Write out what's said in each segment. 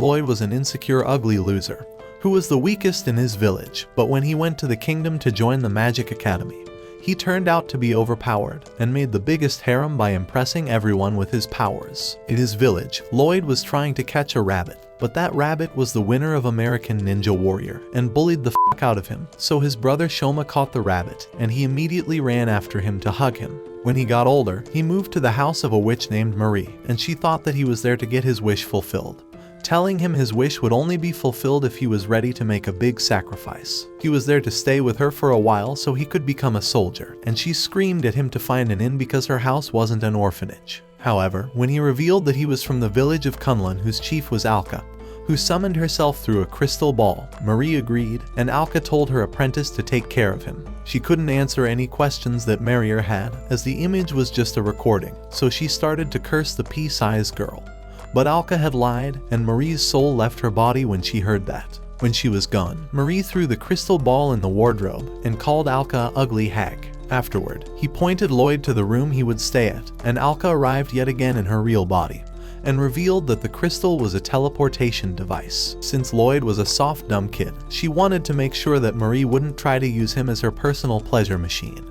Lloyd was an insecure, ugly loser who was the weakest in his village, but when he went to the kingdom to join the Magic Academy, he turned out to be overpowered and made the biggest harem by impressing everyone with his powers. In his village, Lloyd was trying to catch a rabbit, but that rabbit was the winner of American Ninja Warrior and bullied the fuck out of him. So his brother Shoma caught the rabbit and he immediately ran after him to hug him. When he got older, he moved to the house of a witch named Marie, and she thought that he was there to get his wish fulfilled, telling him his wish would only be fulfilled if he was ready to make a big sacrifice. He was there to stay with her for a while so he could become a soldier, and she screamed at him to find an inn because her house wasn't an orphanage. However, when he revealed that he was from the village of Kunlun, whose chief was Alka, who summoned herself through a crystal ball, Marie agreed, and Alka told her apprentice to take care of him. She couldn't answer any questions that Marier had, as the image was just a recording, so she started to curse the pea-sized girl. But Alka had lied, and Marie's soul left her body when she heard that. When she was gone, Marie threw the crystal ball in the wardrobe and called Alka an ugly hag. Afterward, he pointed Lloyd to the room he would stay at, and Alka arrived yet again in her real body and revealed that the crystal was a teleportation device. Since Lloyd was a soft, dumb kid, she wanted to make sure that Marie wouldn't try to use him as her personal pleasure machine,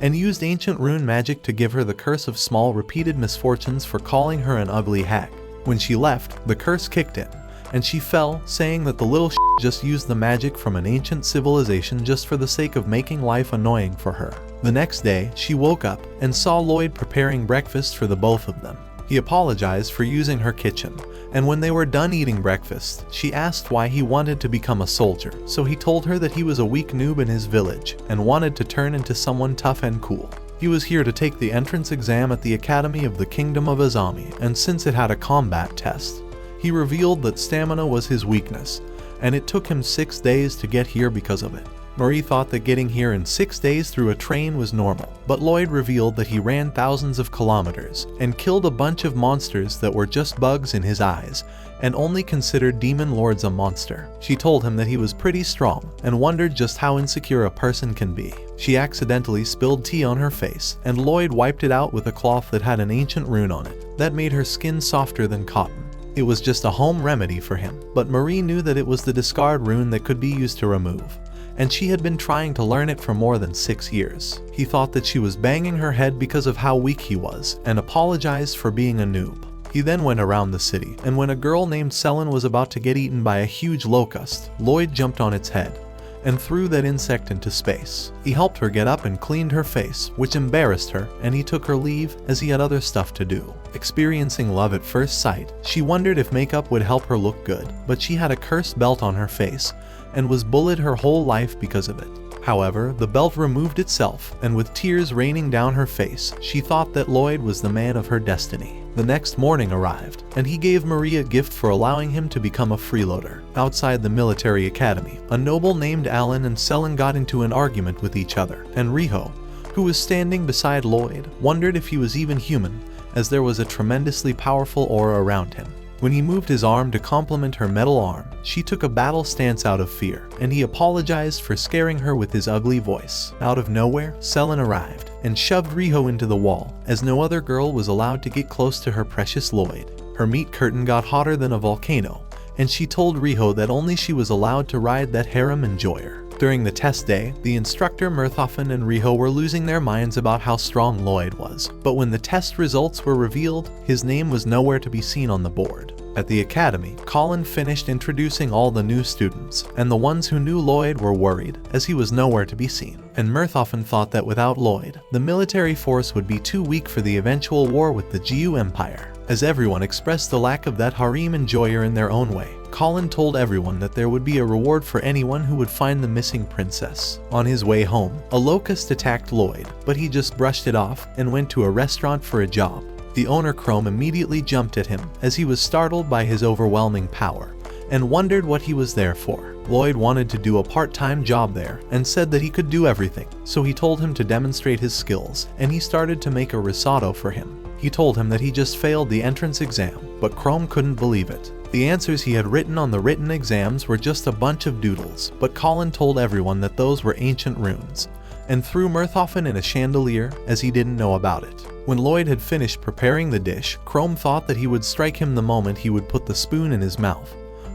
and used ancient rune magic to give her the curse of small repeated misfortunes for calling her an ugly hag. When she left, the curse kicked in, and she fell, saying that the little just used the magic from an ancient civilization just for the sake of making life annoying for her. The next day, she woke up and saw Lloyd preparing breakfast for the both of them. He apologized for using her kitchen, and when they were done eating breakfast, she asked why he wanted to become a soldier. So he told her that he was a weak noob in his village and wanted to turn into someone tough and cool. He was here to take the entrance exam at the Academy of the Kingdom of Azami, and since it had a combat test, he revealed that stamina was his weakness, and it took him 6 days to get here because of it. Marie thought that getting here in 6 days through a train was normal, but Lloyd revealed that he ran thousands of kilometers and killed a bunch of monsters that were just bugs in his eyes and only considered demon lords a monster. She told him that he was pretty strong and wondered just how insecure a person can be. She accidentally spilled tea on her face, and Lloyd wiped it out with a cloth that had an ancient rune on it that made her skin softer than cotton. It was just a home remedy for him, but Marie knew that it was the discard rune that could be used to remove, and she had been trying to learn it for more than 6 years. He thought that she was banging her head because of how weak he was, and apologized for being a noob. He then went around the city, and when a girl named Selin was about to get eaten by a huge locust, Lloyd jumped on its head and threw that insect into space. He helped her get up and cleaned her face, which embarrassed her, and he took her leave as he had other stuff to do. Experiencing love at first sight, she wondered if makeup would help her look good, but she had a cursed belt on her face and was bullied her whole life because of it. However, the belt removed itself, and with tears raining down her face, she thought that Lloyd was the man of her destiny. The next morning arrived, and he gave Marie a gift for allowing him to become a freeloader. Outside the military academy, a noble named Alan and Selin got into an argument with each other, and Riho, who was standing beside Lloyd, wondered if he was even human, as there was a tremendously powerful aura around him. When he moved his arm to complement her metal arm, she took a battle stance out of fear, and he apologized for scaring her with his ugly voice. Out of nowhere, Selin arrived and shoved Riho into the wall, as no other girl was allowed to get close to her precious Lloyd. Her meat curtain got hotter than a volcano, and she told Riho that only she was allowed to ride that harem enjoyer. During the test day, the instructor Murthoffen and Riho were losing their minds about how strong Lloyd was, but when the test results were revealed, his name was nowhere to be seen on the board. At the academy, Colin finished introducing all the new students, and the ones who knew Lloyd were worried, as he was nowhere to be seen. And Murthoffen thought that without Lloyd, the military force would be too weak for the eventual war with the Jiu Empire. As everyone expressed the lack of that harem enjoyer in their own way, Colin told everyone that there would be a reward for anyone who would find the missing princess. On his way home, a locust attacked Lloyd, but he just brushed it off and went to a restaurant for a job. The owner Chrome immediately jumped at him as he was startled by his overwhelming power and wondered what he was there for. Lloyd wanted to do a part-time job there and said that he could do everything, so he told him to demonstrate his skills, and he started to make a risotto for him. He told him that he just failed the entrance exam, but Chrome couldn't believe it. The answers he had written on the written exams were just a bunch of doodles, but Colin told everyone that those were ancient runes, and threw Murthoffen in a chandelier as he didn't know about it. When Lloyd had finished preparing the dish, Chrome thought that he would strike him the moment he would put the spoon in his mouth,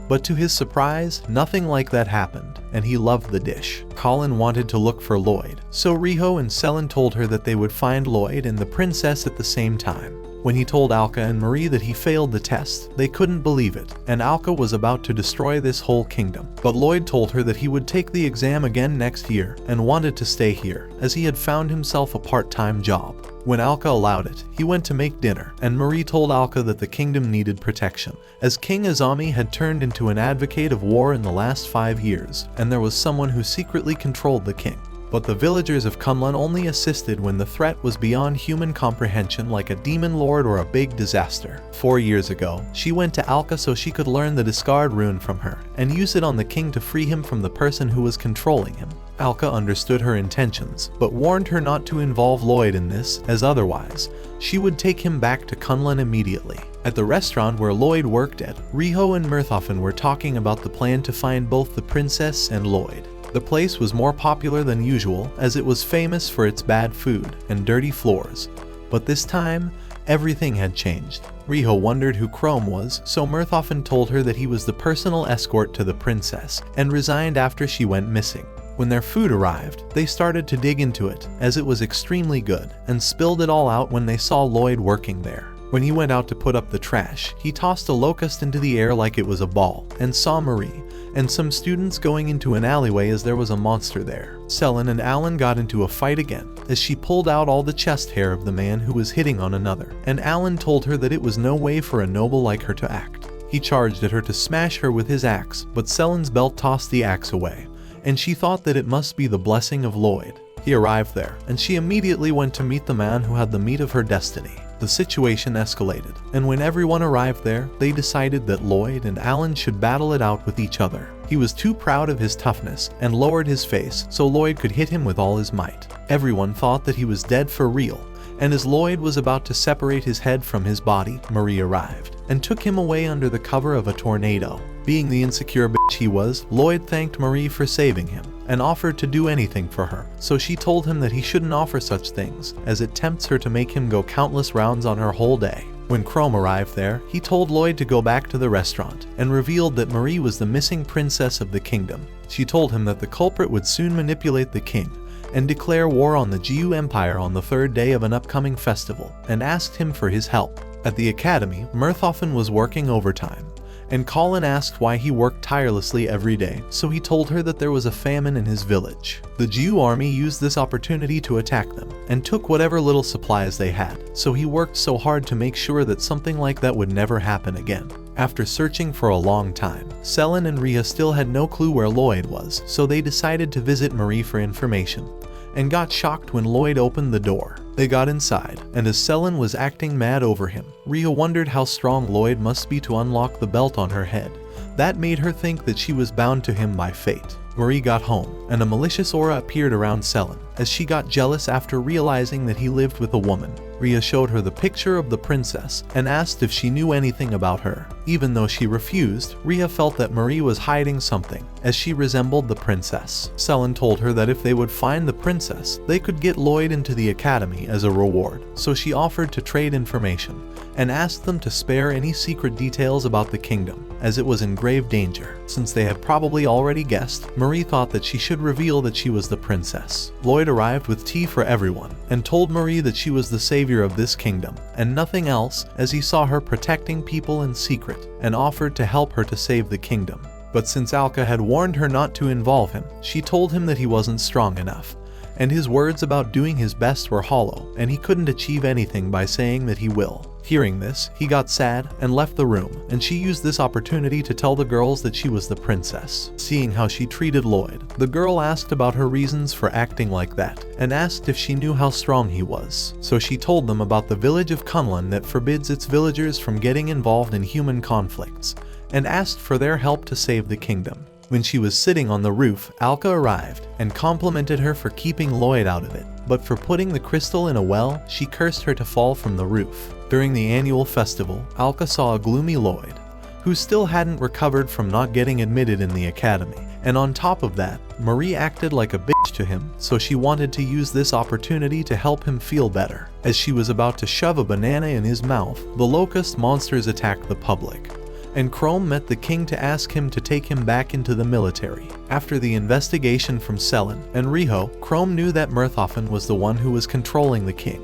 But to his surprise, nothing like that happened, and he loved the dish. Colin wanted to look for Lloyd, so Riho and Selin told her that they would find Lloyd and the princess at the same time. When he told Alka and Marie that he failed the test, they couldn't believe it, and Alka was about to destroy this whole kingdom. But Lloyd told her that he would take the exam again next year and wanted to stay here, as he had found himself a part-time job. When Alka allowed it, he went to make dinner, and Marie told Alka that the kingdom needed protection, as King Azami had turned into an advocate of war in the last 5 years, and there was someone who secretly controlled the king. But the villagers of Kunlun only assisted when the threat was beyond human comprehension, like a demon lord or a big disaster. 4 years ago, she went to Alka so she could learn the discard rune from her, and use it on the king to free him from the person who was controlling him. Alka understood her intentions, but warned her not to involve Lloyd in this, as otherwise, she would take him back to Kunlun immediately. At the restaurant where Lloyd worked at, Riho and Murthoffen were talking about the plan to find both the princess and Lloyd. The place was more popular than usual, as it was famous for its bad food and dirty floors. But this time, everything had changed. Riho wondered who Chrome was, so Murthoffen told her that he was the personal escort to the princess, and resigned after she went missing. When their food arrived, they started to dig into it, as it was extremely good, and spilled it all out when they saw Lloyd working there. When he went out to put up the trash, he tossed a locust into the air like it was a ball, and saw Marie and some students going into an alleyway as there was a monster there. Selin and Alan got into a fight again, as she pulled out all the chest hair of the man who was hitting on another, and Alan told her that it was no way for a noble like her to act. He charged at her to smash her with his axe, but Selin's belt tossed the axe away, and she thought that it must be the blessing of Lloyd. He arrived there, and she immediately went to meet the man who had the meat of her destiny. The situation escalated, and when everyone arrived there, they decided that Lloyd and Alan should battle it out with each other. He was too proud of his toughness and lowered his face so Lloyd could hit him with all his might. Everyone thought that he was dead for real, and as Lloyd was about to separate his head from his body, Marie arrived and took him away under the cover of a tornado. Being the insecure bitch he was, Lloyd thanked Marie for saving him and offered to do anything for her, so she told him that he shouldn't offer such things, as it tempts her to make him go countless rounds on her whole day. When Chrome arrived there, he told Lloyd to go back to the restaurant, and revealed that Marie was the missing princess of the kingdom. She told him that the culprit would soon manipulate the king, and declare war on the Jiu Empire on the 3rd day of an upcoming festival, and asked him for his help. At the academy, Murthoffen was working overtime, and Colin asked why he worked tirelessly every day, so he told her that there was a famine in his village. The Jiu army used this opportunity to attack them, and took whatever little supplies they had, so he worked so hard to make sure that something like that would never happen again. After searching for a long time, Selin and Rhea still had no clue where Lloyd was, so they decided to visit Marie for information, and got shocked when Lloyd opened the door. They got inside, and as Selin was acting mad over him, Rhea wondered how strong Lloyd must be to unlock the belt on her head. That made her think that she was bound to him by fate. Marie got home, and a malicious aura appeared around Selin, as she got jealous after realizing that he lived with a woman. Rhea showed her the picture of the princess, and asked if she knew anything about her. Even though she refused, Rhea felt that Marie was hiding something, as she resembled the princess. Selin told her that if they would find the princess, they could get Lloyd into the academy as a reward, so she offered to trade information, and asked them to spare any secret details about the kingdom, as it was in grave danger. Since they had probably already guessed, Marie thought that she should reveal that she was the princess. Lloyd arrived with tea for everyone, and told Marie that she was the savior of this kingdom, and nothing else, as he saw her protecting people in secret, and offered to help her to save the kingdom. But since Alka had warned her not to involve him, she told him that he wasn't strong enough, and his words about doing his best were hollow, and he couldn't achieve anything by saying that he will. Hearing this, he got sad and left the room, and she used this opportunity to tell the girls that she was the princess. Seeing how she treated Lloyd, the girl asked about her reasons for acting like that, and asked if she knew how strong he was. So she told them about the village of Kunlun that forbids its villagers from getting involved in human conflicts, and asked for their help to save the kingdom. When she was sitting on the roof, Alka arrived and complimented her for keeping Lloyd out of it, but for putting the crystal in a well, she cursed her to fall from the roof. During the annual festival, Alka saw a gloomy Lloyd, who still hadn't recovered from not getting admitted in the academy, and on top of that, Marie acted like a bitch to him, so she wanted to use this opportunity to help him feel better. As she was about to shove a banana in his mouth, the locust monsters attacked the public, and Chrome met the king to ask him to take him back into the military. After the investigation from Selen and Riho, Chrome knew that Murthoffen was the one who was controlling the king,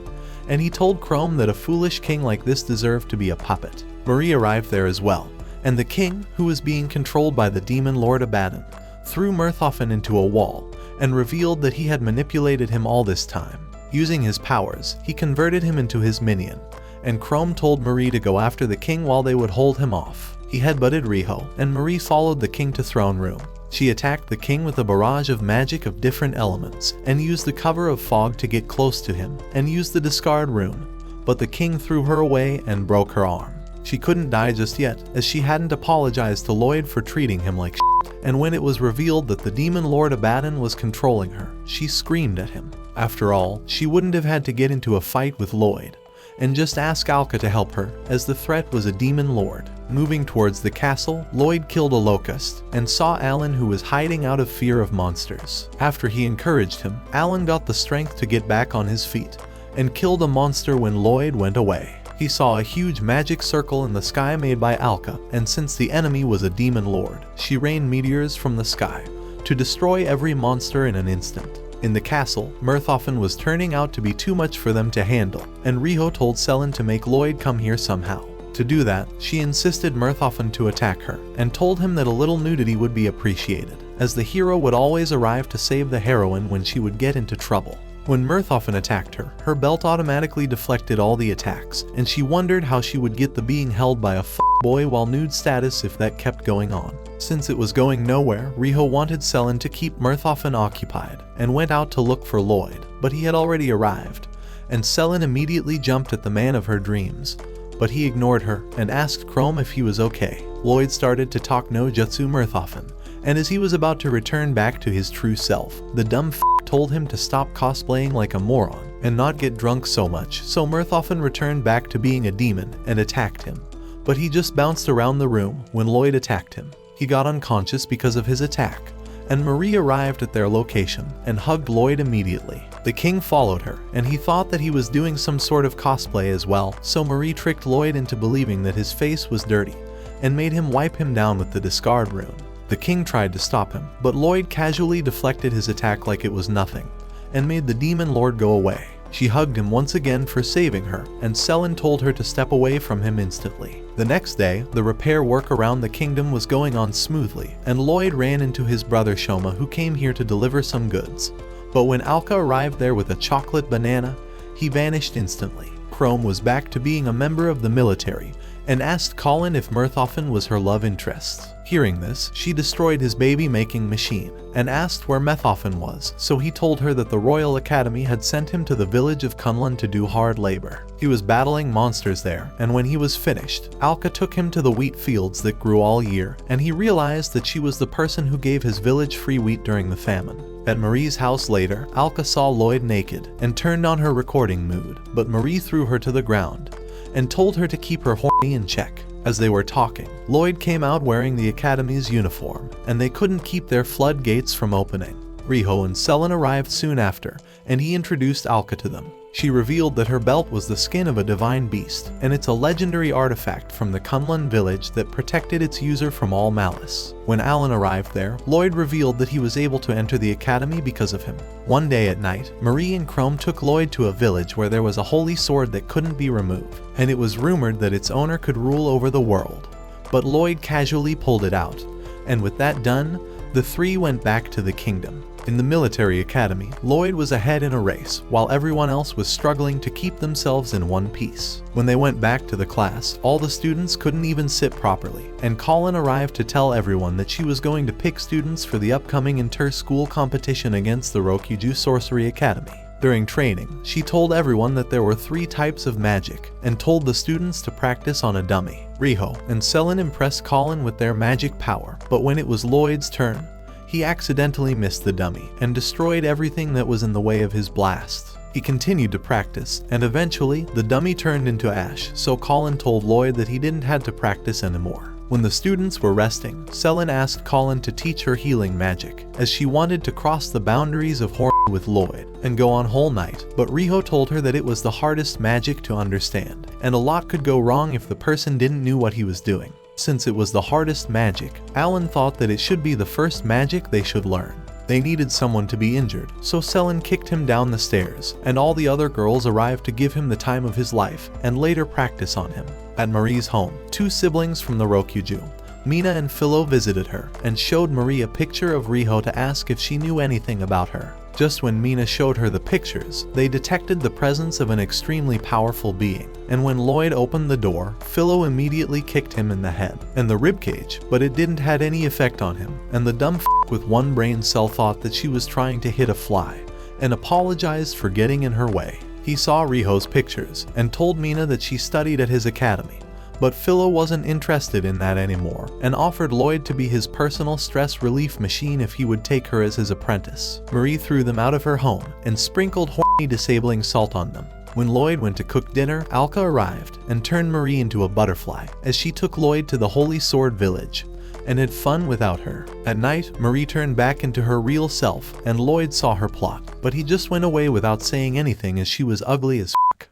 and he told Chrome that a foolish king like this deserved to be a puppet. Marie arrived there as well, and the king, who was being controlled by the demon Lord Abaddon, threw Murthoffen into a wall and revealed that he had manipulated him all this time. Using his powers, he converted him into his minion, and Chrome told Marie to go after the king while they would hold him off. He headbutted Riho, and Marie followed the king to throne room. She attacked the king with a barrage of magic of different elements, and used the cover of fog to get close to him, and used the discard rune. But the king threw her away and broke her arm. She couldn't die just yet, as she hadn't apologized to Lloyd for treating him like shit. And when it was revealed that the demon Lord Abaddon was controlling her, she screamed at him. After all, she wouldn't have had to get into a fight with Lloyd, and just ask Alka to help her, as the threat was a demon lord. Moving towards the castle, Lloyd killed a locust, and saw Alan, who was hiding out of fear of monsters. After he encouraged him, Alan got the strength to get back on his feet, and killed a monster when Lloyd went away. He saw a huge magic circle in the sky made by Alka, and since the enemy was a demon lord, she rained meteors from the sky to destroy every monster in an instant. In the castle, Murthoffen was turning out to be too much for them to handle, and Riho told Selen to make Lloyd come here somehow. To do that, she insisted Murthoffen to attack her, and told him that a little nudity would be appreciated, as the hero would always arrive to save the heroine when she would get into trouble. When Murthoffen attacked her, her belt automatically deflected all the attacks, and she wondered how she would get the being held by a boy while nude status if that kept going on. Since it was going nowhere, Riho wanted Selen to keep Murthoffen occupied, and went out to look for Lloyd, but he had already arrived, and Selen immediately jumped at the man of her dreams, but he ignored her and asked Chrome if he was okay. Lloyd started to talk no jutsu Murthoffen, and as he was about to return back to his true self, the dumb told him to stop cosplaying like a moron and not get drunk so much, so Murthoffen returned back to being a demon and attacked him. But he just bounced around the room when Lloyd attacked him. He got unconscious because of his attack, and Marie arrived at their location and hugged Lloyd immediately. The king followed her, and he thought that he was doing some sort of cosplay as well, so Marie tricked Lloyd into believing that his face was dirty and made him wipe him down with the discard rune. The king tried to stop him, but Lloyd casually deflected his attack like it was nothing, and made the demon lord go away. She hugged him once again for saving her, and Selen told her to step away from him instantly. The next day, the repair work around the kingdom was going on smoothly, and Lloyd ran into his brother Shoma, who came here to deliver some goods. But when Alka arrived there with a chocolate banana, he vanished instantly. Chrome was back to being a member of the military, and asked Colin if Murthoffen was her love interest. Hearing this, she destroyed his baby-making machine, and asked where Murthoffen was, so he told her that the Royal Academy had sent him to the village of Kunlun to do hard labor. He was battling monsters there, and when he was finished, Alka took him to the wheat fields that grew all year, and he realized that she was the person who gave his village free wheat during the famine. At Marie's house later, Alka saw Lloyd naked, and turned on her recording mood, but Marie threw her to the ground, and told her to keep her horny in check. As they were talking, Lloyd came out wearing the Academy's uniform, and they couldn't keep their floodgates from opening. Riho and Selen arrived soon after, and he introduced Alka to them. She revealed that her belt was the skin of a divine beast, and it's a legendary artifact from the Kunlun village that protected its user from all malice. When Alan arrived there, Lloyd revealed that he was able to enter the academy because of him. One day at night, Marie and Chrome took Lloyd to a village where there was a holy sword that couldn't be removed, and it was rumored that its owner could rule over the world. But Lloyd casually pulled it out, and with that done, the three went back to the kingdom. In the military academy, Lloyd was ahead in a race, while everyone else was struggling to keep themselves in one piece. When they went back to the class, all the students couldn't even sit properly, and Colin arrived to tell everyone that she was going to pick students for the upcoming inter-school competition against the Rokuju Sorcery Academy. During training, she told everyone that there were 3 types of magic, and told the students to practice on a dummy. Riho and Selen impressed Colin with their magic power, but when it was Lloyd's turn, he accidentally missed the dummy and destroyed everything that was in the way of his blast. He continued to practice, and eventually the dummy turned into ash, so Colin told Lloyd that he didn't have to practice anymore. When the students were resting, Selen asked Colin to teach her healing magic, as she wanted to cross the boundaries of horror with Lloyd and go on whole night, but Riho told her that it was the hardest magic to understand, and a lot could go wrong if the person didn't know what he was doing. Since it was the hardest magic, Alan thought that it should be the first magic they should learn. They needed someone to be injured, so Selen kicked him down the stairs, and all the other girls arrived to give him the time of his life and later practice on him. At Marie's home, 2 siblings from the Rokuju, Mina and Philo, visited her and showed Marie a picture of Riho to ask if she knew anything about her. Just when Mina showed her the pictures, they detected the presence of an extremely powerful being, and when Lloyd opened the door, Philo immediately kicked him in the head and the ribcage, but it didn't have any effect on him, and the dumb with one brain cell thought that she was trying to hit a fly, and apologized for getting in her way. He saw Riho's pictures, and told Mina that she studied at his academy, but Philo wasn't interested in that anymore, and offered Lloyd to be his personal stress relief machine if he would take her as his apprentice. Marie threw them out of her home, and sprinkled horny disabling salt on them. When Lloyd went to cook dinner, Alka arrived, and turned Marie into a butterfly, as she took Lloyd to the Holy Sword Village, and had fun without her. At night, Marie turned back into her real self, and Lloyd saw her plot, but he just went away without saying anything as she was ugly as f***.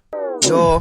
Yo,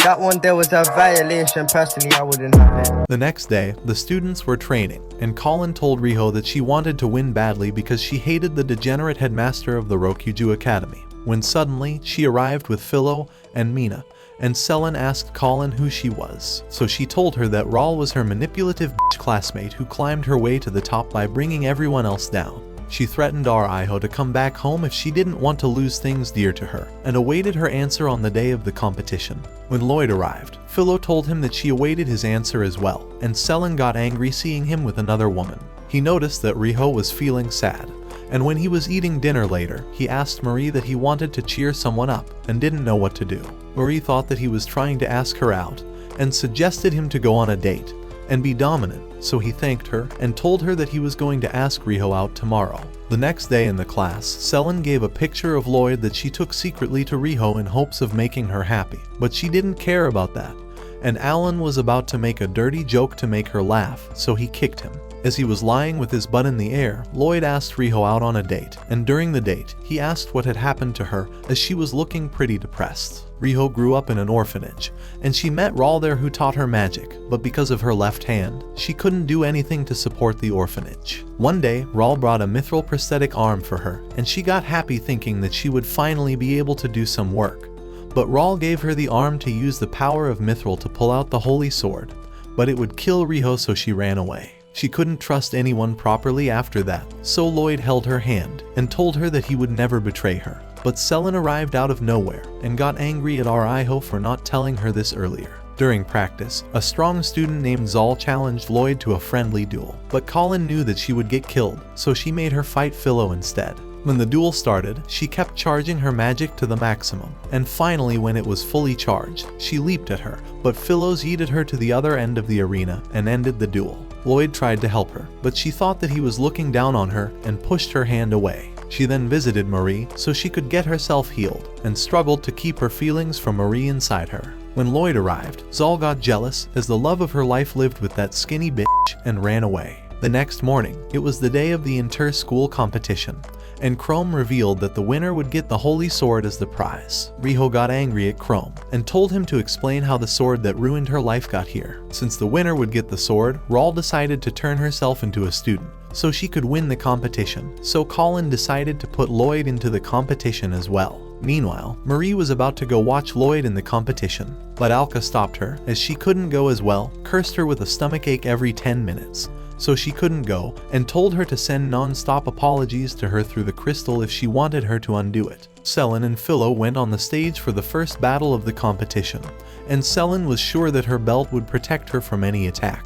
that one there was a violation. Personally, I wouldn't have it. The next day, the students were training, and Colin told Riho that she wanted to win badly because she hated the degenerate headmaster of the Rokuju Academy. When suddenly, she arrived with Philo and Mina, and Selen asked Colin who she was. So she told her that Raul was her manipulative classmate who climbed her way to the top by bringing everyone else down. She threatened Riho to come back home if she didn't want to lose things dear to her, and awaited her answer on the day of the competition. When Lloyd arrived, Philo told him that she awaited his answer as well, and Selen got angry seeing him with another woman. He noticed that Riho was feeling sad, and when he was eating dinner later, he asked Marie that he wanted to cheer someone up and didn't know what to do. Marie thought that he was trying to ask her out, and suggested him to go on a date and be dominant, so he thanked her and told her that he was going to ask Riho out tomorrow. The next day in the class, Selen gave a picture of Lloyd that she took secretly to Riho in hopes of making her happy, but she didn't care about that, and Alan was about to make a dirty joke to make her laugh, so he kicked him. As he was lying with his butt in the air, Lloyd asked Riho out on a date, and during the date, he asked what had happened to her as she was looking pretty depressed. Riho grew up in an orphanage, and she met Raul there who taught her magic, but because of her left hand, she couldn't do anything to support the orphanage. One day, Raul brought a mithril prosthetic arm for her, and she got happy thinking that she would finally be able to do some work. But Raul gave her the arm to use the power of mithril to pull out the holy sword, but it would kill Riho, so she ran away. She couldn't trust anyone properly after that, so Lloyd held her hand and told her that he would never betray her. But Selen arrived out of nowhere and got angry at Riho for not telling her this earlier. During practice, a strong student named Zal challenged Lloyd to a friendly duel, but Colin knew that she would get killed, so she made her fight Philo instead. When the duel started, she kept charging her magic to the maximum, and finally when it was fully charged, she leaped at her, but Philo's yeeted her to the other end of the arena and ended the duel. Lloyd tried to help her, but she thought that he was looking down on her and pushed her hand away. She then visited Marie so she could get herself healed, and struggled to keep her feelings from Marie inside her. When Lloyd arrived, Zal got jealous as the love of her life lived with that skinny bitch and ran away. The next morning, it was the day of the inter-school competition, and Chrome revealed that the winner would get the holy sword as the prize. Riho got angry at Chrome and told him to explain how the sword that ruined her life got here. Since the winner would get the sword, Raul decided to turn herself into a student so she could win the competition, so Colin decided to put Lloyd into the competition as well. Meanwhile, Marie was about to go watch Lloyd in the competition, but Alka stopped her as she couldn't go as well, cursed her with a stomachache every 10 minutes. So she couldn't go, and told her to send non-stop apologies to her through the crystal if she wanted her to undo it. Selen and Philo went on the stage for the first battle of the competition, and Selen was sure that her belt would protect her from any attack.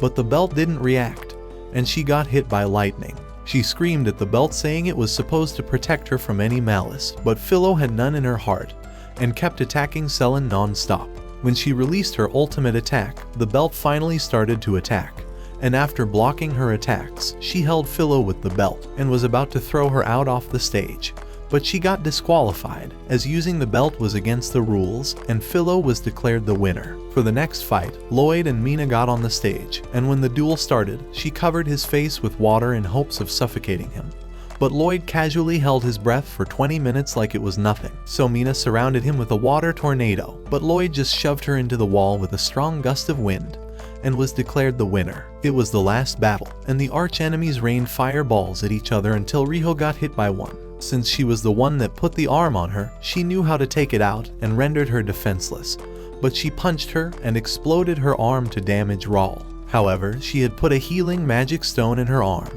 But the belt didn't react, and she got hit by lightning. She screamed at the belt saying it was supposed to protect her from any malice, but Philo had none in her heart, and kept attacking Selen non-stop. When she released her ultimate attack, the belt finally started to attack. And after blocking her attacks, she held Philo with the belt and was about to throw her out off the stage. But she got disqualified, as using the belt was against the rules, and Philo was declared the winner. For the next fight, Lloyd and Mina got on the stage, and when the duel started, she covered his face with water in hopes of suffocating him. But Lloyd casually held his breath for 20 minutes like it was nothing, so Mina surrounded him with a water tornado, but Lloyd just shoved her into the wall with a strong gust of wind, and was declared the winner. It was the last battle, and the arch-enemies rained fireballs at each other until Riho got hit by one. Since she was the one that put the arm on her, she knew how to take it out and rendered her defenseless, but she punched her and exploded her arm to damage Raul. However, she had put a healing magic stone in her arm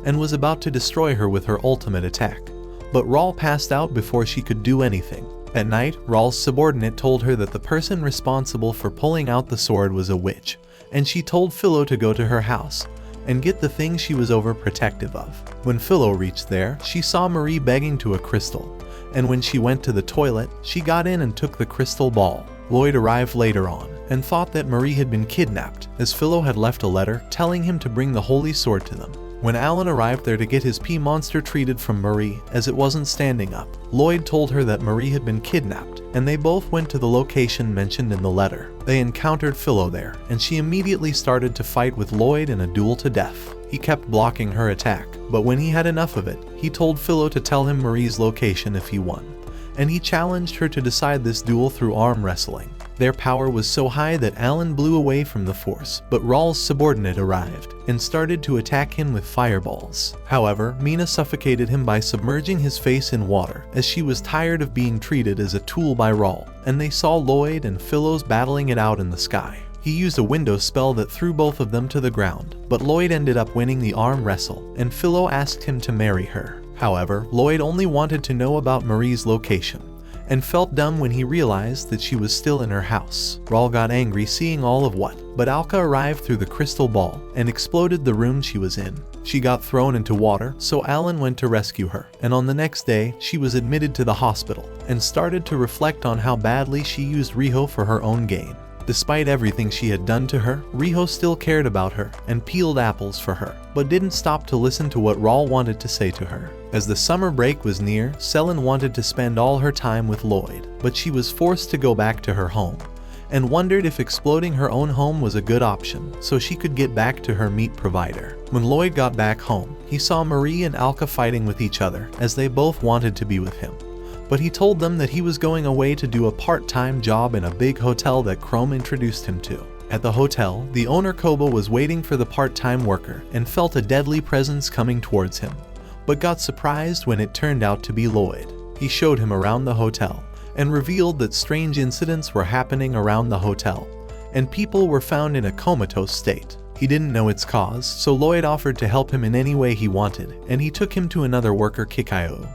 and was about to destroy her with her ultimate attack, but Raul passed out before she could do anything. At night, Raul's subordinate told her that the person responsible for pulling out the sword was a witch, and she told Philo to go to her house and get the thing she was overprotective of. When Philo reached there, she saw Marie begging to a crystal, and when she went to the toilet, she got in and took the crystal ball. Lloyd arrived later on and thought that Marie had been kidnapped, as Philo had left a letter telling him to bring the holy sword to them. When Alan arrived there to get his pea monster treated from Marie as it wasn't standing up, Lloyd told her that Marie had been kidnapped, and they both went to the location mentioned in the letter. They encountered Philo there, and she immediately started to fight with Lloyd in a duel to death. He kept blocking her attack, but when he had enough of it, he told Philo to tell him Marie's location if he won, and he challenged her to decide this duel through arm wrestling. Their power was so high that Alan blew away from the force, but Raul's subordinate arrived and started to attack him with fireballs. However, Mina suffocated him by submerging his face in water, as she was tired of being treated as a tool by Raul, and they saw Lloyd and Philo's battling it out in the sky. He used a window spell that threw both of them to the ground, but Lloyd ended up winning the arm wrestle, and Philo asked him to marry her. However, Lloyd only wanted to know about Marie's location, and felt dumb when he realized that she was still in her house. Raul got angry seeing all of what, but Alka arrived through the crystal ball and exploded the room she was in. She got thrown into water, so Alan went to rescue her, and on the next day, she was admitted to the hospital and started to reflect on how badly she used Riho for her own gain. Despite everything she had done to her, Riho still cared about her and peeled apples for her, but didn't stop to listen to what Raul wanted to say to her. As the summer break was near, Selin wanted to spend all her time with Lloyd, but she was forced to go back to her home, and wondered if exploding her own home was a good option so she could get back to her meat provider. When Lloyd got back home, he saw Marie and Alka fighting with each other as they both wanted to be with him. But he told them that he was going away to do a part-time job in a big hotel that Chrome introduced him to. At the hotel, the owner Koba was waiting for the part-time worker and felt a deadly presence coming towards him, but got surprised when it turned out to be Lloyd. He showed him around the hotel and revealed that strange incidents were happening around the hotel, and people were found in a comatose state. He didn't know its cause, so Lloyd offered to help him in any way he wanted, and he took him to another worker, Kikayo,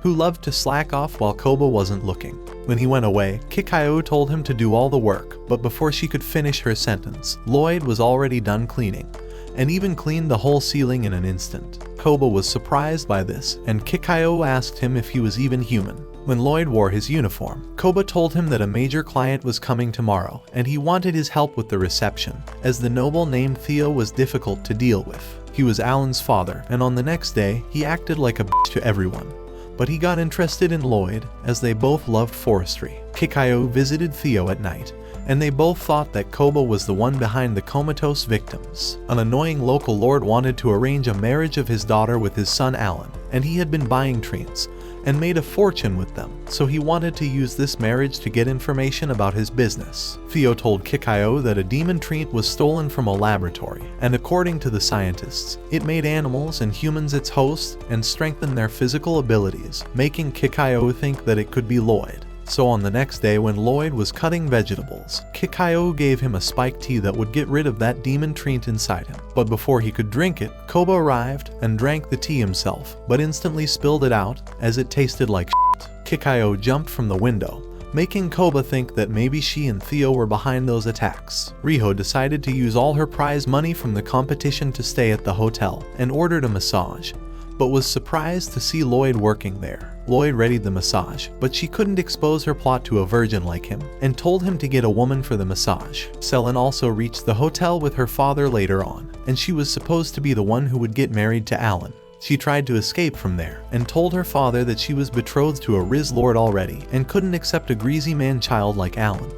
who loved to slack off while Koba wasn't looking. When he went away, Kikayo told him to do all the work, but before she could finish her sentence, Lloyd was already done cleaning, and even cleaned the whole ceiling in an instant. Koba was surprised by this, and Kikayo asked him if he was even human. When Lloyd wore his uniform, Koba told him that a major client was coming tomorrow, and he wanted his help with the reception, as the noble named Theo was difficult to deal with. He was Alan's father, and on the next day, he acted like a bitch to everyone. But he got interested in Lloyd, as they both loved forestry. Kikayo visited Theo at night, and they both thought that Koba was the one behind the comatose victims. An annoying local lord wanted to arrange a marriage of his daughter with his son Alan, and he had been buying trees and made a fortune with them, so he wanted to use this marriage to get information about his business. Theo told Kikayo that a demon treat was stolen from a laboratory, and according to the scientists, it made animals and humans its host and strengthened their physical abilities, making Kikayo think that it could be Lloyd. So on the next day when Lloyd was cutting vegetables, Kikayo gave him a spiked tea that would get rid of that demon treant inside him. But before he could drink it, Koba arrived and drank the tea himself, but instantly spilled it out as it tasted like shit. Kikayo jumped from the window, making Koba think that maybe she and Theo were behind those attacks. Riho decided to use all her prize money from the competition to stay at the hotel and ordered a massage, but was surprised to see Lloyd working there. Lloyd readied the massage, but she couldn't expose her plot to a virgin like him, and told him to get a woman for the massage. Selin also reached the hotel with her father later on, and she was supposed to be the one who would get married to Alan. She tried to escape from there, and told her father that she was betrothed to a Riz Lord already, and couldn't accept a greasy man-child like Alan.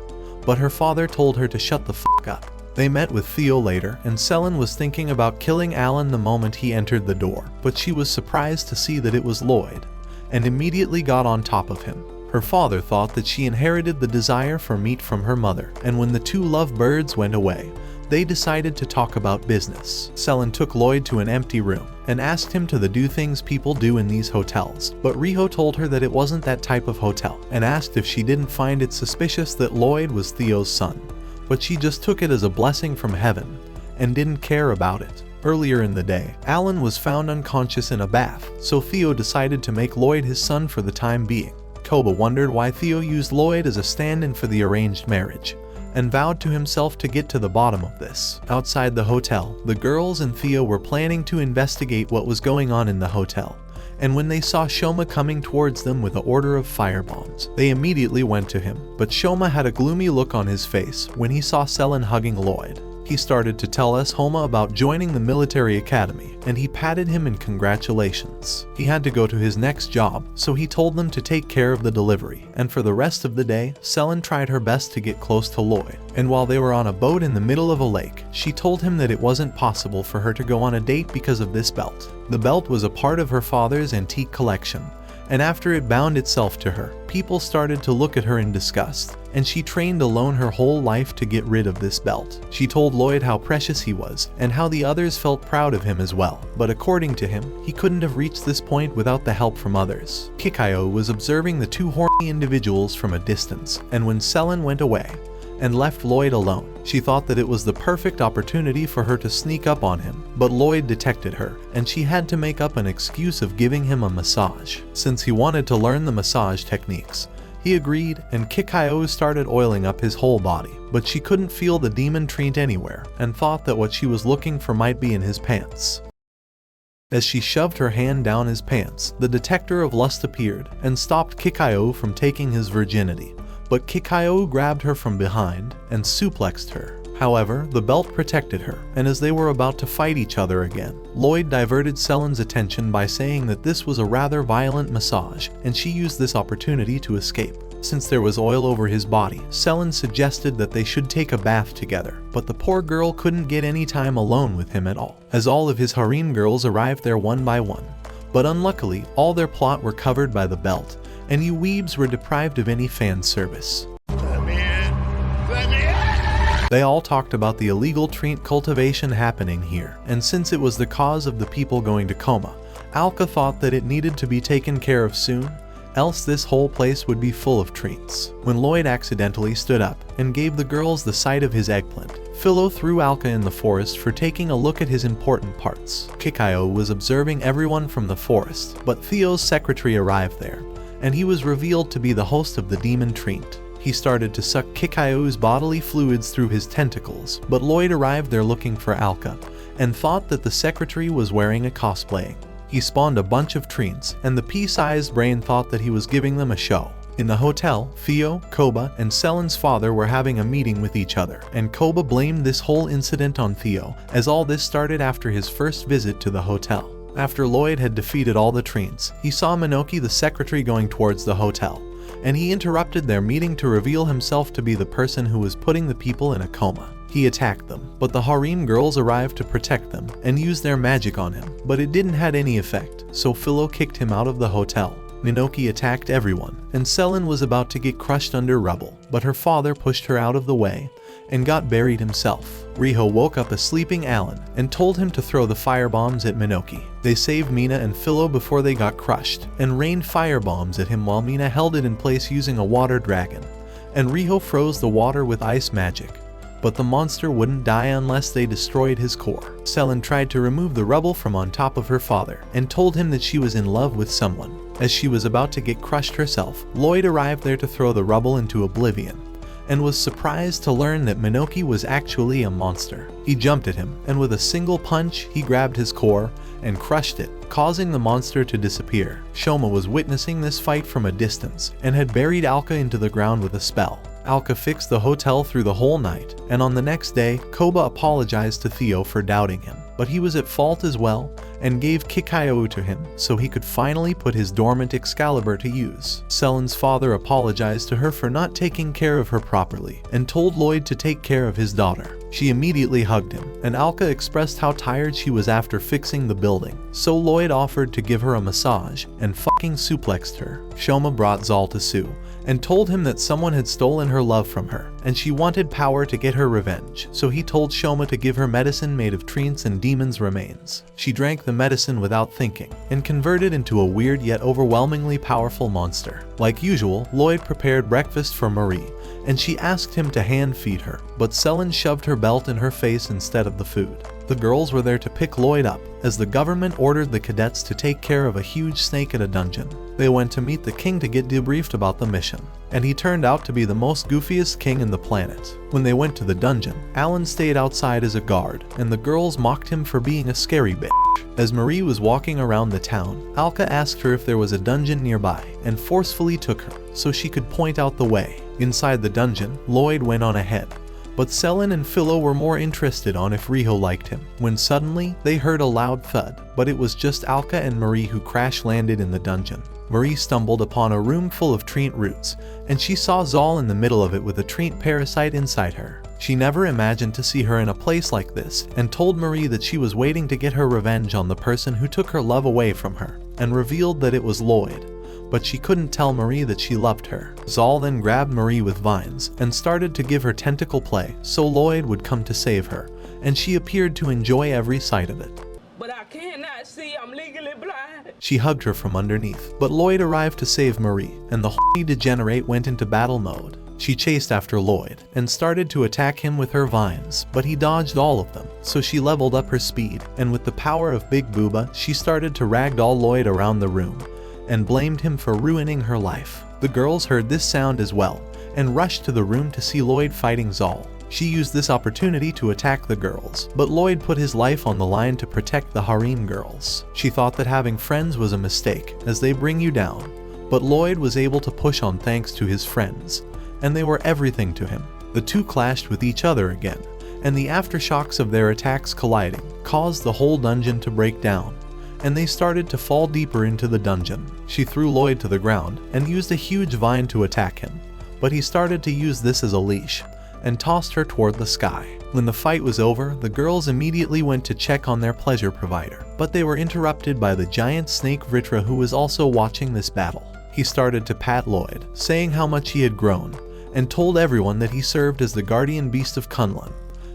But her father told her to shut the fuck up. They met with Theo later, and Selin was thinking about killing Alan the moment he entered the door, but she was surprised to see that it was Lloyd, and immediately got on top of him. Her father thought that she inherited the desire for meat from her mother, and when the two lovebirds went away, They decided to talk about business. Selen took Lloyd to an empty room and asked him to do things people do in these hotels, but Riho told her that it wasn't that type of hotel and asked if she didn't find it suspicious that Lloyd was Theo's son, but she just took it as a blessing from heaven and didn't care about it. Earlier in the day, Alan was found unconscious in a bath, so Theo decided to make Lloyd his son for the time being. Koba wondered why Theo used Lloyd as a stand-in for the arranged marriage, and vowed to himself to get to the bottom of this. Outside the hotel, the girls and Theo were planning to investigate what was going on in the hotel, and when they saw Shoma coming towards them with an order of firebombs, they immediately went to him. But Shoma had a gloomy look on his face when he saw Selen hugging Lloyd. He started to tell us Homa about joining the military academy, and he patted him in congratulations. He had to go to his next job, so he told them to take care of the delivery, and for the rest of the day, Selen tried her best to get close to Lloyd. And while they were on a boat in the middle of a lake, she told him that it wasn't possible for her to go on a date because of this belt. The belt was a part of her father's antique collection, and after it bound itself to her, people started to look at her in disgust, and she trained alone her whole life to get rid of this belt. She told Lloyd how precious he was, and how the others felt proud of him as well, but according to him, he couldn't have reached this point without the help from others. Kikayo was observing the two horny individuals from a distance, and when Selen went away and left Lloyd alone, she thought that it was the perfect opportunity for her to sneak up on him, but Lloyd detected her, and she had to make up an excuse of giving him a massage. Since he wanted to learn the massage techniques, he agreed, and Kikayo started oiling up his whole body, but she couldn't feel the demon treant anywhere, and thought that what she was looking for might be in his pants. As she shoved her hand down his pants, the detector of lust appeared, and stopped Kikayo from taking his virginity. But Kikayo grabbed her from behind and suplexed her. However, the belt protected her, and as they were about to fight each other again, Lloyd diverted Selen's attention by saying that this was a rather violent massage, and she used this opportunity to escape. Since there was oil over his body, Selen suggested that they should take a bath together, but the poor girl couldn't get any time alone with him at all, as all of his harem girls arrived there one by one. But unluckily, all their plot were covered by the belt, and you weebs were deprived of any fan service. Let me in! Let me in! They all talked about the illegal treant cultivation happening here, and since it was the cause of the people going to coma, Alka thought that it needed to be taken care of soon, else this whole place would be full of treats. When Lloyd accidentally stood up and gave the girls the sight of his eggplant, Philo threw Alka in the forest for taking a look at his important parts. Kikayo was observing everyone from the forest, but Theo's secretary arrived there, and he was revealed to be the host of the demon treant. He started to suck Kikayo's bodily fluids through his tentacles, but Lloyd arrived there looking for Alka, and thought that the secretary was wearing a cosplaying. He spawned a bunch of treants, and the pea-sized brain thought that he was giving them a show. In the hotel, Theo, Koba, and Selen's father were having a meeting with each other, and Koba blamed this whole incident on Theo, as all this started after his first visit to the hotel. After Lloyd had defeated all the treants, he saw Minoki the secretary going towards the hotel, and he interrupted their meeting to reveal himself to be the person who was putting the people in a coma. He attacked them, but the harem girls arrived to protect them and used their magic on him, but it didn't have any effect, so Philo kicked him out of the hotel. Minoki attacked everyone, and Selen was about to get crushed under rubble, but her father pushed her out of the way and got buried himself. Riho woke up a sleeping Alan and told him to throw the firebombs at Minoki. They saved Mina and Philo before they got crushed, and rained firebombs at him while Mina held it in place using a water dragon, and Riho froze the water with ice magic. But the monster wouldn't die unless they destroyed his core. Selen tried to remove the rubble from on top of her father, and told him that she was in love with someone. As she was about to get crushed herself, Lloyd arrived there to throw the rubble into oblivion, and was surprised to learn that Minoki was actually a monster. He jumped at him, and with a single punch, he grabbed his core and crushed it, causing the monster to disappear. Shoma was witnessing this fight from a distance, and had buried Alka into the ground with a spell. Alka fixed the hotel through the whole night, and on the next day, Koba apologized to Theo for doubting him, but he was at fault as well, and gave Kikayo to him so he could finally put his dormant Excalibur to use. Selen's father apologized to her for not taking care of her properly, and told Lloyd to take care of his daughter. She immediately hugged him, and Alka expressed how tired she was after fixing the building, so Lloyd offered to give her a massage and fucking suplexed her. Shoma brought Zal to Sue and told him that someone had stolen her love from her, and she wanted power to get her revenge, so he told Shoma to give her medicine made of treants and demons' remains. She drank the medicine without thinking, and converted into a weird yet overwhelmingly powerful monster. Like usual, Lloyd prepared breakfast for Marie, and she asked him to hand feed her, but Selin shoved her belt in her face instead of the food. The girls were there to pick Lloyd up, as the government ordered the cadets to take care of a huge snake at a dungeon. They went to meet the king to get debriefed about the mission, and he turned out to be the most goofiest king in the planet. When they went to the dungeon, Alan stayed outside as a guard, and the girls mocked him for being a scary bitch. As Marie was walking around the town, Alka asked her if there was a dungeon nearby, and forcefully took her, so she could point out the way. Inside the dungeon, Lloyd went on ahead, but Selin and Philo were more interested on if Riho liked him, when suddenly they heard a loud thud, but it was just Alka and Marie who crash-landed in the dungeon. Marie stumbled upon a room full of treant roots, and she saw Zal in the middle of it with a treant parasite inside her. She never imagined to see her in a place like this, and told Marie that she was waiting to get her revenge on the person who took her love away from her, and revealed that it was Lloyd. But she couldn't tell Marie that she loved her. Zal then grabbed Marie with vines and started to give her tentacle play so Lloyd would come to save her, and she appeared to enjoy every sight of it. But I cannot see, I'm legally blind. She hugged her from underneath, but Lloyd arrived to save Marie, and the horny degenerate went into battle mode. She chased after Lloyd and started to attack him with her vines, but he dodged all of them, so she leveled up her speed, and with the power of Big Booba, she started to ragdoll Lloyd around the room, and blamed him for ruining her life. The girls heard this sound as well, and rushed to the room to see Lloyd fighting Zal. She used this opportunity to attack the girls, but Lloyd put his life on the line to protect the harem girls. She thought that having friends was a mistake, as they bring you down, but Lloyd was able to push on thanks to his friends, and they were everything to him. The two clashed with each other again, and the aftershocks of their attacks colliding caused the whole dungeon to break down, and they started to fall deeper into the dungeon. She threw Lloyd to the ground and used a huge vine to attack him, but he started to use this as a leash and tossed her toward the sky. When the fight was over, the girls immediately went to check on their pleasure provider, but they were interrupted by the giant snake Vritra, who was also watching this battle. He started to pat Lloyd, saying how much he had grown, and told everyone that he served as the guardian beast of Kunlun,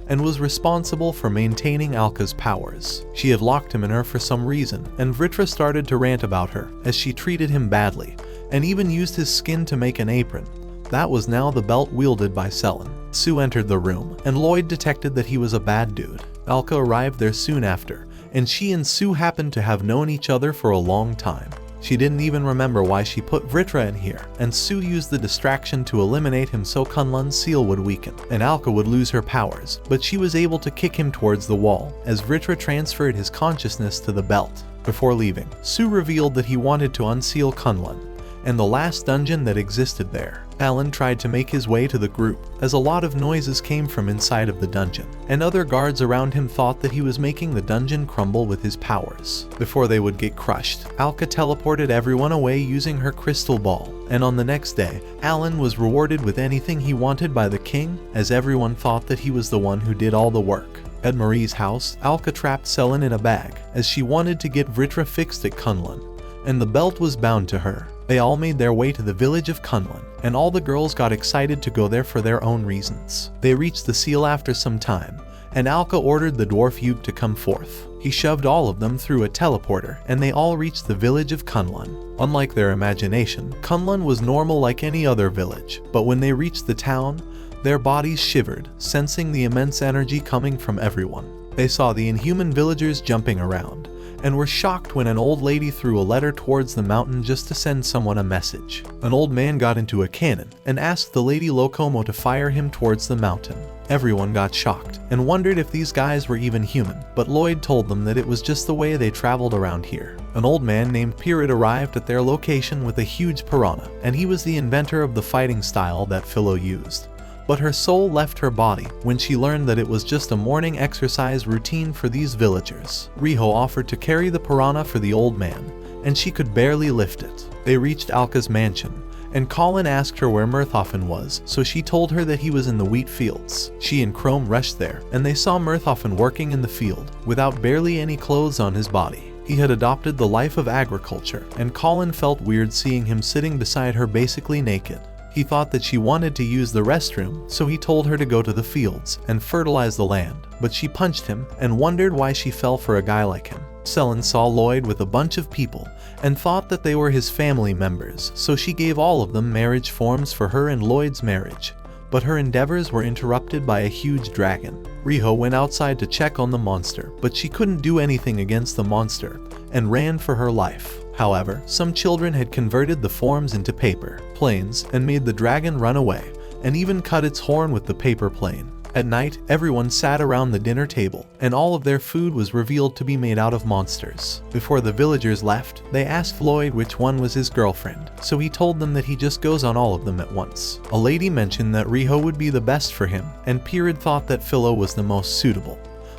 and was responsible for maintaining Alka's powers. She had locked him in her for some reason, and Vritra started to rant about her, as she treated him badly, and even used his skin to make an apron. That was now the belt wielded by Selin. Sue entered the room, and Lloyd detected that he was a bad dude. Alka arrived there soon after, and she and Sue happened to have known each other for a long time. She didn't even remember why she put Vritra in here, and Sue used the distraction to eliminate him so Kunlun's seal would weaken, and Alka would lose her powers, but she was able to kick him towards the wall, as Vritra transferred his consciousness to the belt. Before leaving, Sue revealed that he wanted to unseal Kunlun, and the last dungeon that existed there. Alan tried to make his way to the group, as a lot of noises came from inside of the dungeon, and other guards around him thought that he was making the dungeon crumble with his powers. Before they would get crushed, Alka teleported everyone away using her crystal ball, and on the next day, Alan was rewarded with anything he wanted by the king, as everyone thought that he was the one who did all the work. At Marie's house, Alka trapped Selin in a bag, as she wanted to get Vritra fixed at Kunlun, and the belt was bound to her. They all made their way to the village of Kunlun, and all the girls got excited to go there for their own reasons. They reached the seal after some time, and Alka ordered the dwarf Yug to come forth. He shoved all of them through a teleporter, and they all reached the village of Kunlun. Unlike their imagination, Kunlun was normal like any other village, but when they reached the town, their bodies shivered, sensing the immense energy coming from everyone. They saw the inhuman villagers jumping around, and were shocked when an old lady threw a letter towards the mountain just to send someone a message. An old man got into a cannon and asked the Lady Locomo to fire him towards the mountain. Everyone got shocked and wondered if these guys were even human, but Lloyd told them that it was just the way they traveled around here. An old man named Pirit arrived at their location with a huge piranha, and he was the inventor of the fighting style that Philo used. But her soul left her body when she learned that it was just a morning exercise routine for these villagers. Riho offered to carry the piranha for the old man, and she could barely lift it. They reached Alka's mansion, and Colin asked her where Murthoffen was, so she told her that he was in the wheat fields. She and Chrome rushed there, and they saw Murthoffen working in the field, without barely any clothes on his body. He had adopted the life of agriculture, and Colin felt weird seeing him sitting beside her basically naked. He thought that she wanted to use the restroom, so he told her to go to the fields and fertilize the land, but she punched him and wondered why she fell for a guy like him. Selin saw Lloyd with a bunch of people and thought that they were his family members, so she gave all of them marriage forms for her and Lloyd's marriage. But her endeavors were interrupted by a huge dragon. Riho went outside to check on the monster, but she couldn't do anything against the monster and ran for her life. However, some children had converted the forms into paper planes and made the dragon run away, and even cut its horn with the paper plane. At night, everyone sat around the dinner table, and all of their food was revealed to be made out of monsters. Before the villagers left, they asked Lloyd which one was his girlfriend, so he told them that he just goes on all of them at once. A lady mentioned that Riho would be the best for him, and Pirid thought that Philo was the most suitable.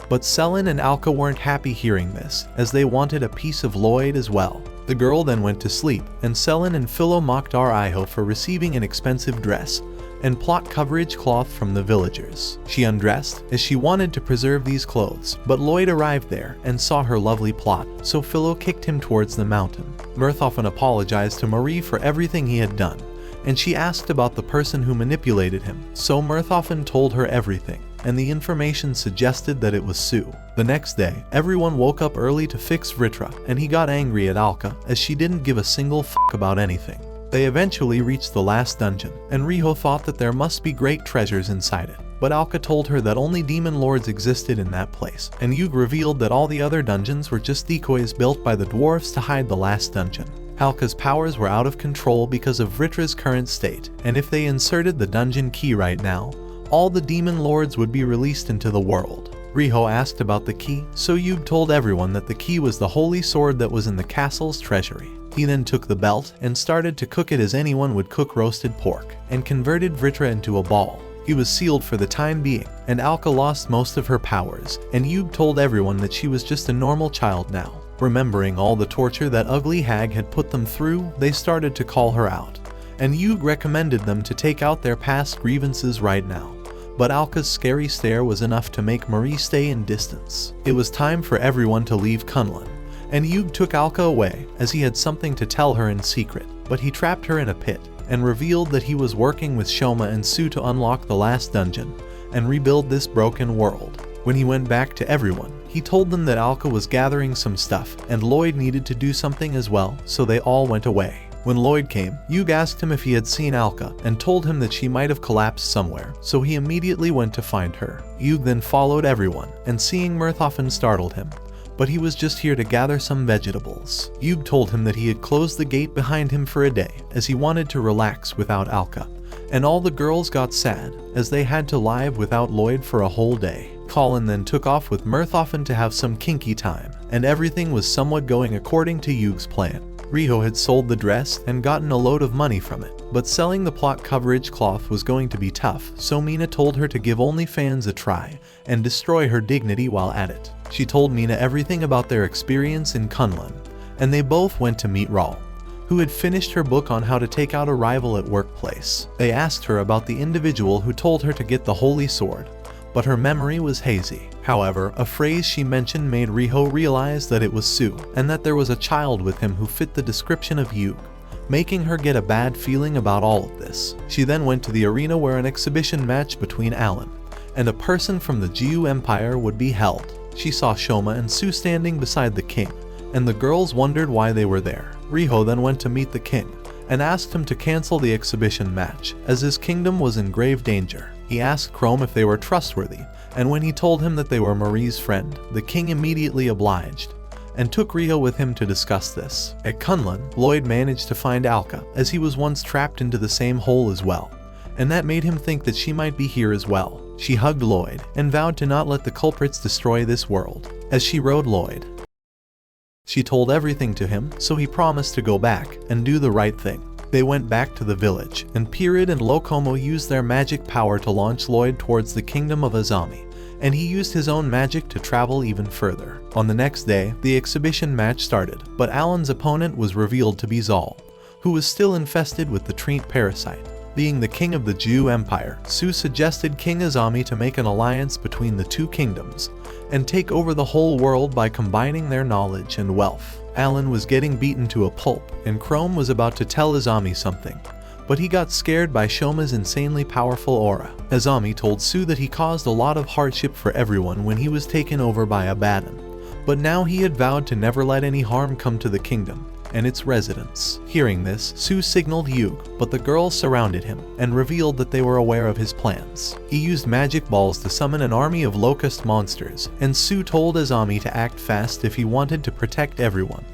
But Selin and Alka weren't happy hearing this, as they wanted a piece of Lloyd as well. The girl then went to sleep, and Selin and Philo mocked Riho for receiving an expensive dress and plot coverage cloth from the villagers. She undressed, as she wanted to preserve these clothes, but Lloyd arrived there and saw her lovely plot, so Philo kicked him towards the mountain. Murthoffen apologized to Marie for everything he had done, and she asked about the person who manipulated him, so Murthoffen told her everything, and the information suggested that it was Sue. The next day, everyone woke up early to fix Vritra, and he got angry at Alka, as she didn't give a single fuck about anything. They eventually reached the last dungeon, and Riho thought that there must be great treasures inside it. But Alka told her that only demon lords existed in that place, and Yug revealed that all the other dungeons were just decoys built by the dwarves to hide the last dungeon. Alka's powers were out of control because of Vritra's current state, and if they inserted the dungeon key right now, all the demon lords would be released into the world. Riho asked about the key, so Yug told everyone that the key was the holy sword that was in the castle's treasury. He then took the belt and started to cook it as anyone would cook roasted pork, and converted Vritra into a ball. He was sealed for the time being, and Alka lost most of her powers, and Yug told everyone that she was just a normal child now. Remembering all the torture that Ugly Hag had put them through, they started to call her out, and Yug recommended them to take out their past grievances right now. But Alka's scary stare was enough to make Marie stay in distance. It was time for everyone to leave Kunlun, and Yug took Alka away as he had something to tell her in secret, but he trapped her in a pit and revealed that he was working with Shoma and Sue to unlock the last dungeon and rebuild this broken world. When he went back to everyone, he told them that Alka was gathering some stuff and Lloyd needed to do something as well, so they all went away. When Lloyd came, Yug asked him if he had seen Alka and told him that she might have collapsed somewhere, so he immediately went to find her. Yug then followed everyone, and seeing Murthoffen startled him, but he was just here to gather some vegetables. Yug told him that he had closed the gate behind him for a day, as he wanted to relax without Alka, and all the girls got sad, as they had to live without Lloyd for a whole day. Colin then took off with Murthoffen to have some kinky time, and everything was somewhat going according to Yug's plan. Riho had sold the dress and gotten a load of money from it, but selling the plot coverage cloth was going to be tough, so Mina told her to give OnlyFans a try and destroy her dignity while at it. She told Mina everything about their experience in Kunlun, and they both went to meet Raul, who had finished her book on how to take out a rival at workplace. They asked her about the individual who told her to get the holy sword, but her memory was hazy. However, a phrase she mentioned made Riho realize that it was Sue, and that there was a child with him who fit the description of Yug, making her get a bad feeling about all of this. She then went to the arena where an exhibition match between Alan and a person from the Jiu Empire would be held. She saw Shoma and Sue standing beside the king, and the girls wondered why they were there. Riho then went to meet the king and asked him to cancel the exhibition match, as his kingdom was in grave danger. He asked Chrome if they were trustworthy, and when he told him that they were Marie's friend, the king immediately obliged, and took Riho with him to discuss this. At Kunlun, Lloyd managed to find Alka, as he was once trapped into the same hole as well, and that made him think that she might be here as well. She hugged Lloyd, and vowed to not let the culprits destroy this world. As she rode Lloyd, she told everything to him, so he promised to go back and do the right thing. They went back to the village, and Pirid and Lokomo used their magic power to launch Lloyd towards the kingdom of Azami, and he used his own magic to travel even further. On the next day, the exhibition match started, but Alan's opponent was revealed to be Zal, who was still infested with the Trent parasite. Being the king of the Jew Empire, Su suggested King Azami to make an alliance between the two kingdoms and take over the whole world by combining their knowledge and wealth. Alan was getting beaten to a pulp, and Chrome was about to tell Azami something, but he got scared by Shoma's insanely powerful aura. Azami told Su that he caused a lot of hardship for everyone when he was taken over by Abaddon, but now he had vowed to never let any harm come to the kingdom and its residents. Hearing this, Su signaled Yug, but the girls surrounded him and revealed that they were aware of his plans. He used magic balls to summon an army of locust monsters, and Su told Azami to act fast if he wanted to protect everyone.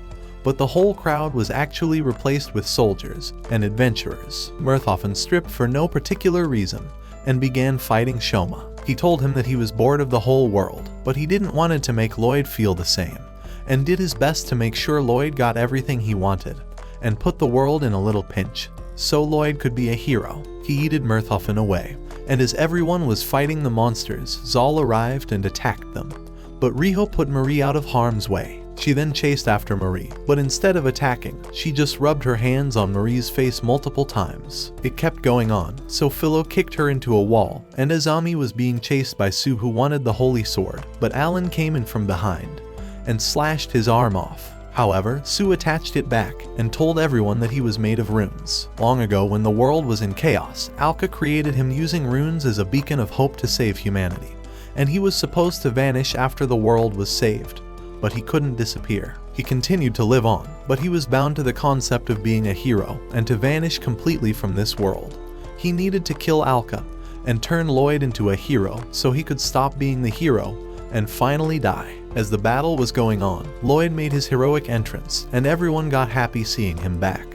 But the whole crowd was actually replaced with soldiers and adventurers. Murthoffen stripped for no particular reason and began fighting Shoma. He told him that he was bored of the whole world, but he didn't want to make Lloyd feel the same, and did his best to make sure Lloyd got everything he wanted, and put the world in a little pinch, so Lloyd could be a hero. He yeeted Murthoffen away, and as everyone was fighting the monsters, Zal arrived and attacked them. But Riho put Marie out of harm's way. She then chased after Marie, but instead of attacking, she just rubbed her hands on Marie's face multiple times. It kept going on, so Philo kicked her into a wall, and Azami was being chased by Su, who wanted the holy sword, but Alan came in from behind and slashed his arm off. However, Su attached it back and told everyone that he was made of runes. Long ago, when the world was in chaos, Alka created him using runes as a beacon of hope to save humanity, and he was supposed to vanish after the world was saved. But he couldn't disappear. He continued to live on, but he was bound to the concept of being a hero and to vanish completely from this world. He needed to kill Alka and turn Lloyd into a hero so he could stop being the hero and finally die. As the battle was going on, Lloyd made his heroic entrance, and everyone got happy seeing him back.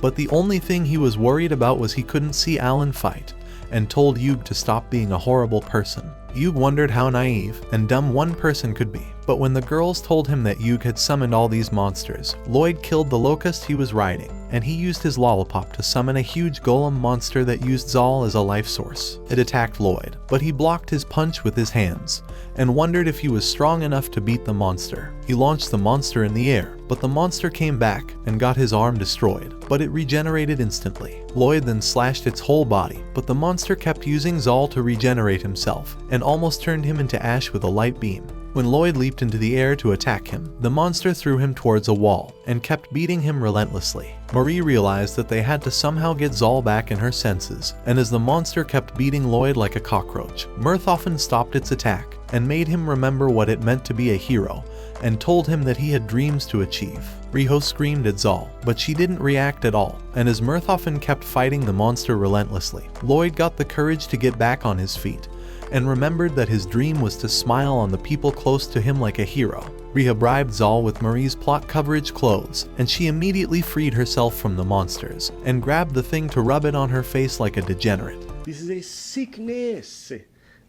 But the only thing he was worried about was he couldn't see Alan fight, and told Yug to stop being a horrible person. Yug wondered how naive and dumb one person could be, but when the girls told him that Yug had summoned all these monsters, Lloyd killed the locust he was riding, and he used his lollipop to summon a huge golem monster that used Zal as a life source. It attacked Lloyd, but he blocked his punch with his hands, and wondered if he was strong enough to beat the monster. He launched the monster in the air, but the monster came back and got his arm destroyed, but it regenerated instantly. Lloyd then slashed its whole body, but the monster kept using Zal to regenerate himself, and almost turned him into ash with a light beam. When Lloyd leaped into the air to attack him, the monster threw him towards a wall and kept beating him relentlessly. Marie realized that they had to somehow get Zal back in her senses, and as the monster kept beating Lloyd like a cockroach, Murthoffen stopped its attack and made him remember what it meant to be a hero, and told him that he had dreams to achieve. Riho screamed at Zal, but she didn't react at all, and as Murthoffen kept fighting the monster relentlessly, Lloyd got the courage to get back on his feet, and remembered that his dream was to smile on the people close to him like a hero. Riha bribed Zal with Marie's plot coverage clothes, and she immediately freed herself from the monsters, and grabbed the thing to rub it on her face like a degenerate. This is a sickness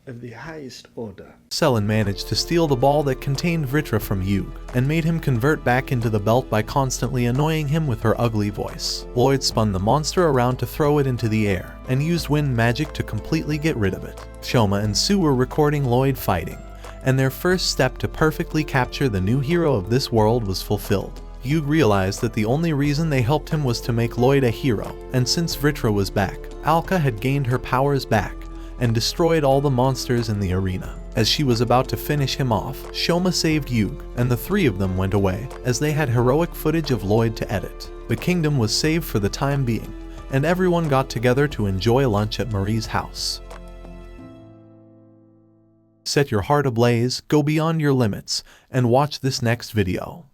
of the highest order. Selen managed to steal the ball that contained Vritra from Yug, and made him convert back into the belt by constantly annoying him with her ugly voice. Lloyd spun the monster around to throw it into the air, and used wind magic to completely get rid of it. Shoma and Su were recording Lloyd fighting, and their first step to perfectly capture the new hero of this world was fulfilled. Yug realized that the only reason they helped him was to make Lloyd a hero, and since Vritra was back, Alka had gained her powers back, and destroyed all the monsters in the arena. As she was about to finish him off, Shoma saved Yug, and the three of them went away, as they had heroic footage of Lloyd to edit. The kingdom was saved for the time being, and everyone got together to enjoy lunch at Marie's house. Set your heart ablaze, go beyond your limits, and watch this next video.